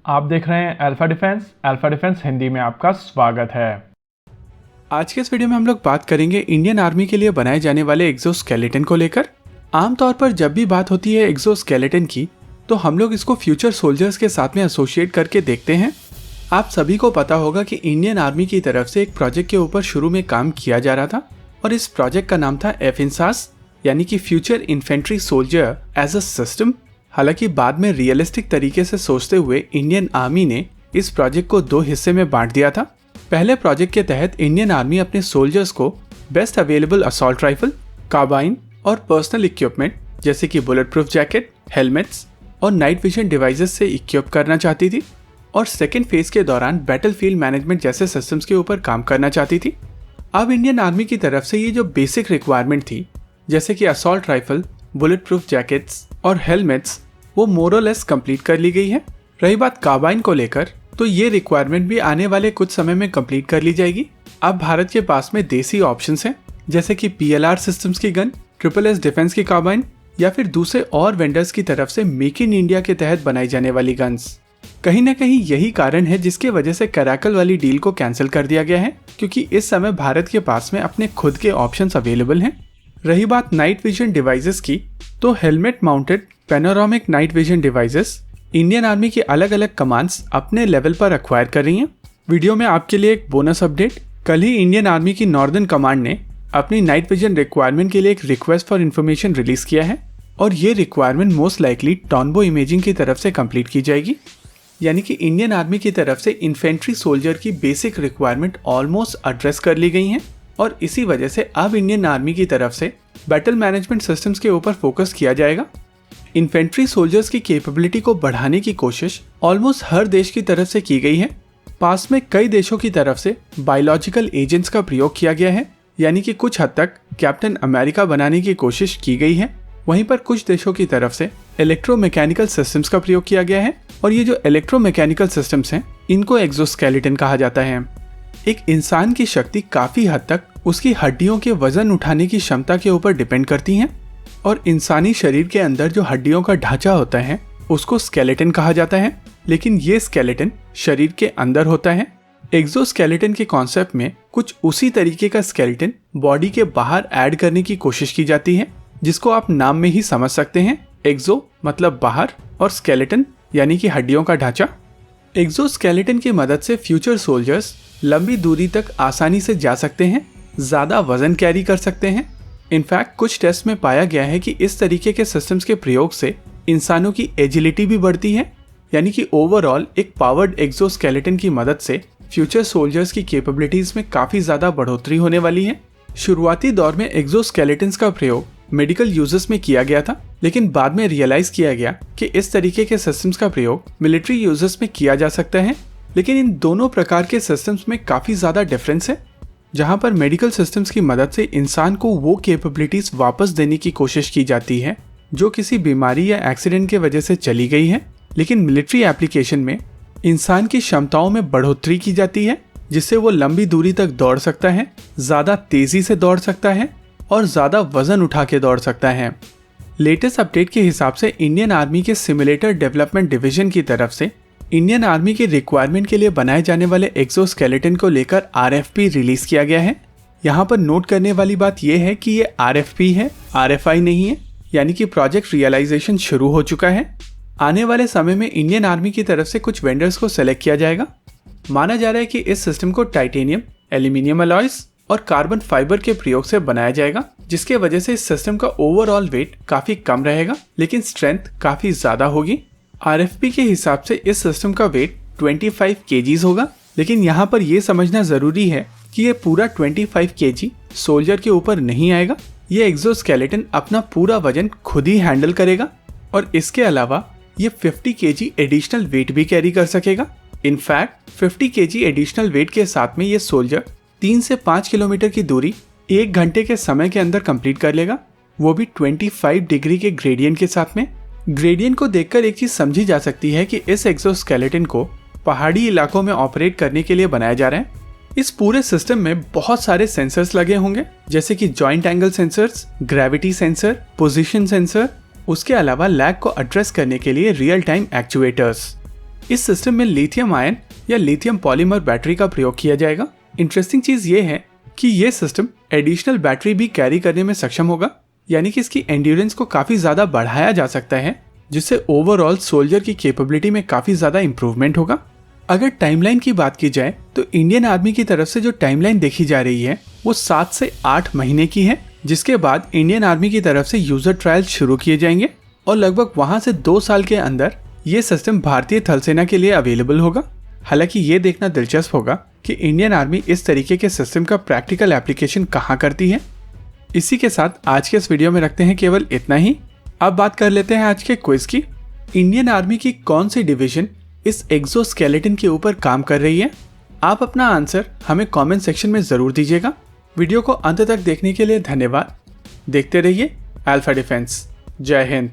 आप देख रहे हैं अल्फा डिफेंस हिंदी में आपका स्वागत है। आज के इस वीडियो में हम लोग बात करेंगे इंडियन आर्मी के लिए बनाए जाने वाले एक्सोस्केलेटन को लेकर। आमतौर पर जब भी बात होती है एक्सोस्केलेटन की तो हम लोग इसको फ्यूचर सोल्जर्स के साथ में एसोसिएट करके देखते हैं। आप सभी को पता होगा कि इंडियन आर्मी की तरफ से एक प्रोजेक्ट के ऊपर शुरू में काम किया जा रहा था और इस प्रोजेक्ट का नाम था एफइनसास यानी कि future infantry soldier as a system. हालांकि बाद में रियलिस्टिक तरीके से सोचते हुए इंडियन आर्मी ने इस प्रोजेक्ट को दो हिस्से में बांट दिया था। पहले प्रोजेक्ट के तहत इंडियन आर्मी अपने सोल्जर्स को best available assault rifle, carbine और पर्सनल इक्विपमेंट जैसे कि बुलेट प्रूफ जैकेट, हेलमेट्स और नाइट विजन डिवाइसेस से इक्विप करना चाहती थी और सेकेंड फेज के दौरान बैटलफील्ड मैनेजमेंट जैसे सिस्टम्स के ऊपर काम करना चाहती थी। अब इंडियन आर्मी की तरफ से ये जो बेसिक रिक्वायरमेंट थी जैसे कि assault rifle, bullet proof jackets और हेलमेट्स, वो मोर और लेस कंप्लीट कर ली गई है। रही बात कार्बाइन को लेकर तो ये रिक्वायरमेंट भी आने वाले कुछ समय में कंप्लीट कर ली जाएगी। अब भारत के पास में देसी ऑप्शंस हैं जैसे कि PLR सिस्टम्स की गन, SSS डिफेंस की कार्बाइन या फिर दूसरे और वेंडर्स की तरफ से मेक इन इंडिया के तहत बनाई जाने वाली गन्स। कहीं ना कहीं यही कारण है जिसके वजह से कराकल वाली डील को कैंसिल कर दिया गया है, क्योंकि इस समय भारत के पास में अपने खुद के ऑप्शंस अवेलेबल हैं। रही बात नाइट विजन डिवाइसेस की तो helmet mounted panoramic night vision devices Indian army की अलग अलग कमांड्स अपने लेवल पर अक्वायर कर रही हैं। वीडियो में आपके लिए एक बोनस अपडेट, कल ही इंडियन आर्मी की नॉर्दर्न कमांड ने अपनी नाइट विजन रिक्वायरमेंट के लिए एक रिक्वेस्ट फॉर इन्फॉर्मेशन रिलीज किया है और ये रिक्वायरमेंट मोस्ट लाइकली टॉनबो इमेजिंग की तरफ से कंप्लीट की जाएगी। यानी कि इंडियन आर्मी की तरफ से इन्फेंट्री सोल्जर की बेसिक रिक्वायरमेंट ऑलमोस्ट एड्रेस कर ली गई हैं और इसी वजह से अब इंडियन आर्मी की तरफ से बैटल मैनेजमेंट सिस्टम्स के ऊपर फोकस किया जाएगा। इन्फेंट्री सोल्जर्स की कैपेबिलिटी को बढ़ाने की कोशिश ऑलमोस्ट हर देश की तरफ से की गई है। पास में कई देशों की तरफ से बायोलॉजिकल एजेंट्स का प्रयोग किया गया है, यानी कि कुछ हद तक कैप्टन अमेरिका बनाने की कोशिश की गई है। वहीं पर कुछ देशों की तरफ से इलेक्ट्रोमैकेनिकल सिस्टम्स का प्रयोग किया गया है और ये जो इलेक्ट्रोमैकेनिकल सिस्टम्स हैं इनको एक्सोस्केलेटन कहा जाता है। एक इंसान की शक्ति काफी हद तक उसकी हड्डियों के वजन उठाने की क्षमता के ऊपर डिपेंड करती हैं और इंसानी शरीर के अंदर जो हड्डियों का ढांचा होता है उसको स्केलेटन कहा जाता है, लेकिन ये स्केलेटन शरीर के अंदर होता है। एक्सोस्केलेटन के कॉन्सेप्ट में कुछ उसी तरीके का स्केलेटन बॉडी के बाहर ऐड करने की कोशिश की जाती है, जिसको आप नाम में ही समझ सकते हैं। एक्सो मतलब बाहर और स्केलेटन यानी कि हड्डियों का ढांचा। एक्सोस्केलेटन की मदद से फ्यूचर सोल्जर्स लंबी दूरी तक आसानी से जा सकते हैं, ज्यादा वजन कैरी कर सकते हैं। इनफैक्ट कुछ टेस्ट में पाया गया है कि इस तरीके के सिस्टम्स के प्रयोग से इंसानों की एजिलिटी भी बढ़ती है, यानी कि ओवरऑल एक पावर्ड एक्सोस्केलेटन की मदद से फ्यूचर सोल्जर्स की कैपेबिलिटीज में काफी ज्यादा बढ़ोतरी होने वाली है। शुरुआती दौर में एक्सोस्केलेटन्स का प्रयोग मेडिकल यूजेस में किया गया था, लेकिन बाद में रियलाइज किया गया कि इस तरीके के सिस्टम्स का प्रयोग मिलिट्री यूजेस में किया जा सकता है। लेकिन इन दोनों प्रकार के सिस्टम्स में काफी ज्यादा डिफरेंस है। जहां पर मेडिकल सिस्टम्स की मदद से इंसान को वो कैपेबिलिटीज वापस देने की कोशिश की जाती है जो किसी बीमारी या एक्सीडेंट के वजह से चली गई है, लेकिन मिलिट्री एप्लीकेशन में इंसान की क्षमताओं में बढ़ोतरी की जाती है जिससे वो लंबी दूरी तक दौड़ सकता है, ज्यादा तेजी से दौड़ सकता है और ज्यादा वजन उठा के दौड़ सकता है। लेटेस्ट अपडेट के हिसाब से इंडियन आर्मी के सिमुलेटर डेवलपमेंट डिवीजन की तरफ से इंडियन आर्मी की रिक्वायरमेंट के लिए बनाए जाने वाले एक्सोस्केलेटन को लेकर RFP रिलीज किया गया है। यहाँ पर नोट करने वाली बात यह है कि ये RFP है, RFI नहीं है, यानी कि प्रोजेक्ट रियलाइजेशन शुरू हो चुका है। आने वाले समय में इंडियन आर्मी की तरफ से कुछ वेंडर्स को सेलेक्ट किया जाएगा। माना जा रहा है कि इस सिस्टम को टाइटेनियम, एल्यूमिनियम अलॉयज और कार्बन फाइबर के प्रयोग से बनाया जाएगा, जिसके वजह से इस सिस्टम का ओवरऑल वेट काफी कम रहेगा लेकिन स्ट्रेंथ काफी ज्यादा होगी। RFP के हिसाब से इस सिस्टम का वेट 25 kgs होगा, लेकिन यहाँ पर यह समझना जरूरी है कि ये पूरा 25 kg सोल्जर के ऊपर नहीं आएगा। ये एक्सोस्केलेटन अपना पूरा वजन खुद ही हैंडल करेगा और इसके अलावा ये 50 kg एडिशनल वेट भी कैरी कर सकेगा। इनफैक्ट 50 kg एडिशनल वेट के साथ में ये सोल्जर 3 से 5 किलोमीटर की दूरी 1 घंटे के समय के अंदर कंप्लीट कर लेगा, वो भी 25 डिग्री के ग्रेडियंट के साथ में। ग्रेडियंट को देखकर एक चीज समझी जा सकती है कि इस एक्सोस्केलेटन को पहाड़ी इलाकों में ऑपरेट करने के लिए बनाया जा रहा है। इस पूरे सिस्टम में बहुत सारे सेंसर्स लगे होंगे जैसे कि joint angle sensors, gravity sensor, position sensor, उसके अलावा लैग को एड्रेस करने के लिए रियल टाइम एक्चुएटर्स। इस सिस्टम में लिथियम आयन या लिथियम पॉलीमर बैटरी का प्रयोग किया जाएगा। इंटरेस्टिंग चीज ये है कि ये सिस्टम एडिशनल बैटरी भी कैरी करने में सक्षम होगा, यानी कि इसकी एंड्योरेंस को काफी ज्यादा बढ़ाया जा सकता है, जिससे ओवरऑल सोल्जर की कैपेबिलिटी में काफी ज्यादा इंप्रूवमेंट होगा। अगर टाइमलाइन की बात की जाए तो इंडियन आर्मी की तरफ से जो टाइमलाइन देखी जा रही है वो 7 से 8 महीने की है, जिसके बाद इंडियन आर्मी की तरफ से यूजर ट्रायल शुरू किए जाएंगे और लगभग वहां से 2 साल के अंदर ये सिस्टम भारतीय थल सेना के लिए अवेलेबल होगा। हालांकि ये देखना दिलचस्प होगा कि इंडियन आर्मी इस तरीके के सिस्टम का प्रैक्टिकल एप्लीकेशन कहाँ करती है। इसी के साथ आज के इस वीडियो में रखते हैं केवल इतना ही। अब बात कर लेते हैं आज के क्विज की। इंडियन आर्मी की कौन सी डिवीजन इस एक्सोस्केलेटन के ऊपर काम कर रही है? आप अपना आंसर हमें कमेंट सेक्शन में जरूर दीजिएगा। वीडियो को अंत तक देखने के लिए धन्यवाद। देखते रहिए अल्फा डिफेंस। जय हिंद।